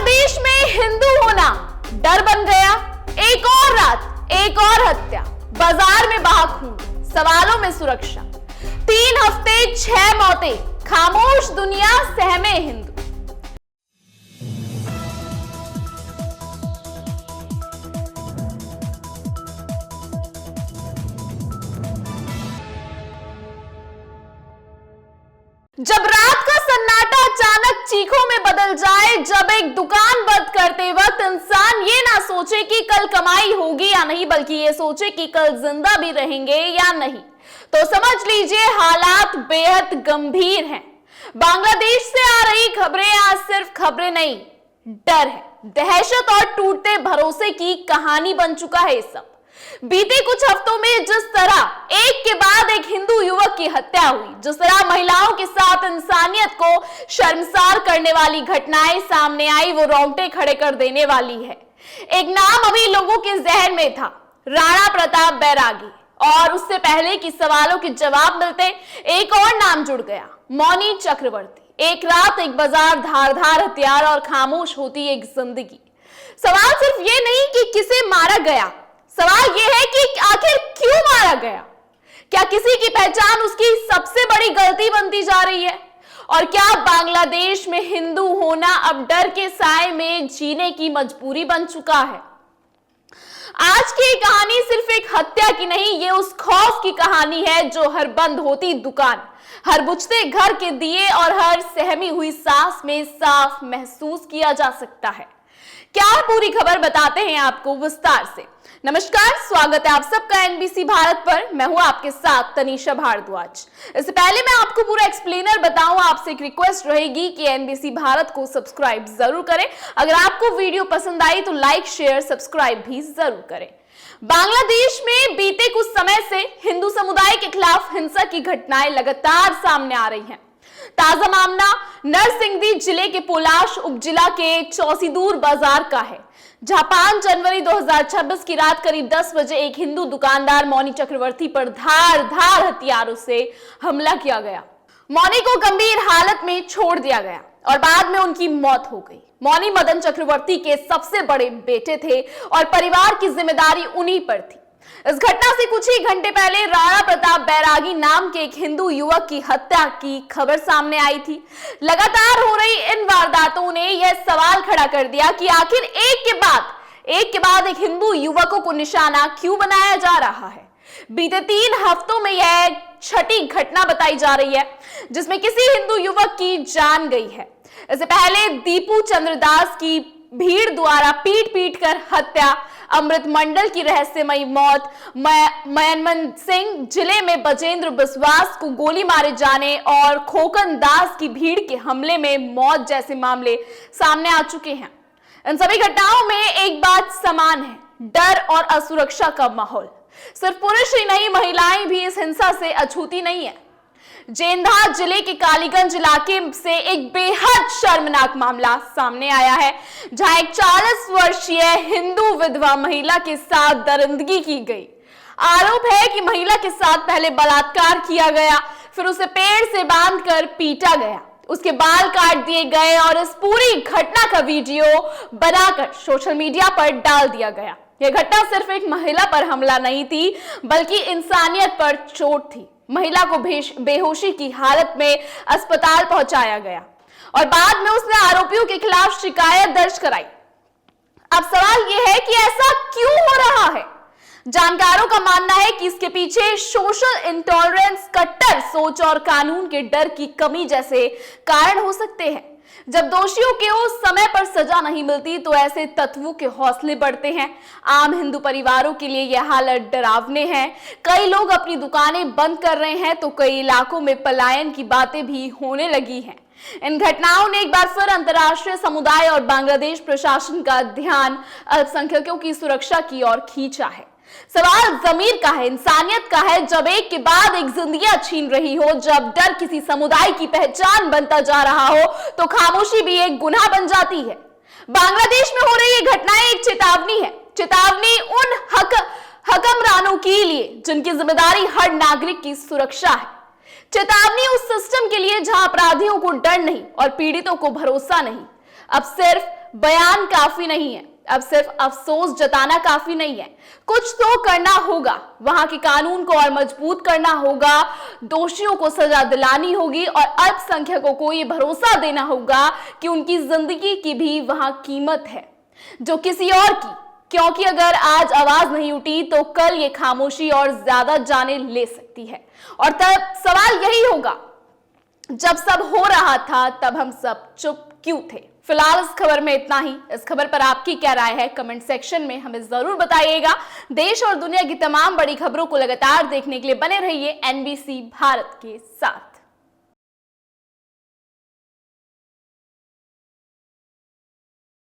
बांग्लादेश में हिंदू होना डर बन गया। एक और रात, एक और हत्या, बाजार में बहा खून, सवालों में सुरक्षा। 3 हफ्ते 6 मौतें, खामोश दुनिया, सहमे हिंदू। जब रात का सन्नाटा अचानक चीखों में बदल जाए, जब एक दुकान बंद करते वक्त इंसान ये ना सोचे कि कल कमाई होगी या नहीं, बल्कि ये सोचे कि कल जिंदा भी रहेंगे या नहीं, तो समझ लीजिए हालात बेहद गंभीर हैं। बांग्लादेश से आ रही खबरें आज सिर्फ खबरें नहीं, डर है, दहशत और टूटते भरोसे की कहानी बन चुका है। सब बीते कुछ हफ्तों में जिस तरह एक के बाद एक हिंदू युवक की हत्या हुई, जिस तरह महिलाओं के साथ इंसानियत को शर्मसार करने वाली घटनाएं सामने आई, वो रोंगटे खड़े कर देने वाली है। एक नाम अभी लोगों के जहन में था, राणा प्रताप बैरागी, और उससे पहले कि सवालों के जवाब मिलते एक और नाम जुड़ गया, मौनी चक्रवर्ती। एक रात, एक बाजार, धारदार हथियार और खामोश होती एक जिंदगी। सवाल सिर्फ ये नहीं कि किसे मारा गया, सवाल यह है कि आखिर क्यों मारा गया। क्या किसी की पहचान उसकी सबसे बड़ी गलती बनती जा रही है? और क्या बांग्लादेश में हिंदू होना अब डर के साए में जीने की मजबूरी बन चुका है? आज की कहानी सिर्फ एक हत्या की नहीं, ये उस खौफ की कहानी है जो हर बंद होती दुकान, हर बुझते घर के दिए और हर सहमी हुई सांस में साफ महसूस किया जा सकता है। क्या पूरी खबर बताते हैं आपको विस्तार से। नमस्कार, स्वागत है आप सबका एनबीसी भारत पर। मैं हूं आपके साथ तनीषा भारद्वाज। इससे पहले मैं आपको पूरा एक्सप्लेनर बताऊं, आपसे एक रिक्वेस्ट रहेगी कि एनबीसी भारत को सब्सक्राइब जरूर करें। अगर आपको वीडियो पसंद आई तो लाइक, शेयर, सब्सक्राइब भी जरूर करें। बांग्लादेश में बीते कुछ समय से हिंदू समुदाय के खिलाफ हिंसा की घटनाएं लगातार सामने आ रही हैं। ताजा मामला नरसिंहदी जिले के पोलाश उपजिला के चौसीदूर बाजार का है, जहां 5 जनवरी 2026 की रात करीब 10 बजे एक हिंदू दुकानदार मौनी चक्रवर्ती पर धार हथियारों से हमला किया गया। मौनी को गंभीर हालत में छोड़ दिया गया और बाद में उनकी मौत हो गई। मौनी मदन चक्रवर्ती के सबसे बड़े बेटे थे और परिवार की जिम्मेदारी उन्हीं पर थी। इस घटना से कुछ ही घंटे पहले राणा प्रताप बैरागी नाम के एक हिंदू युवक की हत्या की खबर सामने आई थी। लगातार हो रही इन वारदातों ने यह सवाल खड़ा कर दिया कि आखिर एक के बाद एक हिंदू युवकों को निशाना क्यों बनाया जा रहा है। बीते 3 हफ्तों में यह छठी घटना बताई जा रही है जिसमें किसी हिंदू युवक की जान गई है। इससे पहले दीपू चंद्रदास की भीड़ द्वारा पीट कर हत्या, अमृत मंडल की रहस्यमयी मौत, मयनमन सिंह जिले में बजेंद्र बिस्वास को गोली मारे जाने और खोकन दास की भीड़ के हमले में मौत जैसे मामले सामने आ चुके हैं। इन सभी घटनाओं में एक बात समान है, डर और असुरक्षा का माहौल। सिर्फ पुरुष ही नहीं, महिलाएं भी इस हिंसा से अछूती नहीं है। जेंधा जिले के कालीगंज इलाके से एक बेहद शर्मनाक मामला सामने आया है, जहां एक 40 वर्षीय हिंदू विधवा महिला के साथ दरिंदगी की गई। आरोप है कि महिला के साथ पहले बलात्कार किया गया, फिर उसे पेड़ से बांधकर पीटा गया, उसके बाल काट दिए गए और इस पूरी घटना का वीडियो बनाकर सोशल मीडिया पर डाल दिया गया। यह घटना सिर्फ एक महिला पर हमला नहीं थी, बल्कि इंसानियत पर चोट थी। महिला को बेहोशी की हालत में अस्पताल पहुंचाया गया और बाद में उसने आरोपियों के खिलाफ शिकायत दर्ज कराई। अब सवाल यह है कि ऐसा क्यों हो रहा है? जानकारों का मानना है कि इसके पीछे सोशल इंटॉलरेंस, कट्टर सोच और कानून के डर की कमी जैसे कारण हो सकते हैं। जब दोषियों को समय पर सजा नहीं मिलती तो ऐसे तत्वों के हौसले बढ़ते हैं। आम हिंदू परिवारों के लिए यह हालत डरावने है। कई लोग अपनी दुकानें बंद कर रहे हैं तो कई इलाकों में पलायन की बातें भी होने लगी हैं। इन घटनाओं ने एक बार फिर अंतर्राष्ट्रीय समुदाय और बांग्लादेश प्रशासन का ध्यान अल्पसंख्यकों की सुरक्षा की ओर खींचा है। सवाल जमीर का है, इंसानियत का है। जब एक के बाद एक जिंदगियां छीन रही हो, जब डर किसी समुदाय की पहचान बनता जा रहा हो, तो खामोशी भी एक गुनाह बन जाती है। बांग्लादेश में हो रही ये घटनाएं एक चेतावनी है, चेतावनी उन हकमरानों के लिए जिनकी जिम्मेदारी हर नागरिक की सुरक्षा है, चेतावनी उस सिस्टम के लिए जहां अपराधियों को डर नहीं और पीड़ितों को भरोसा नहीं। अब सिर्फ बयान काफी नहीं है, अब सिर्फ अफसोस जताना काफी नहीं है, कुछ तो करना होगा। वहां के कानून को और मजबूत करना होगा, दोषियों को सजा दिलानी होगी और अल्पसंख्यकों को यह भरोसा देना होगा कि उनकी जिंदगी की भी वहां कीमत है जो किसी और की, क्योंकि अगर आज आवाज नहीं उठी तो कल ये खामोशी और ज्यादा जाने ले सकती है। और तब सवाल यही होगा, जब सब हो रहा था तब हम सब चुप क्यों थे? फिलहाल इस खबर में इतना ही। इस खबर पर आपकी क्या राय है कमेंट सेक्शन में हमें जरूर बताइएगा। देश और दुनिया की तमाम बड़ी खबरों को लगातार देखने के लिए बने रहिए एनबीसी भारत के साथ।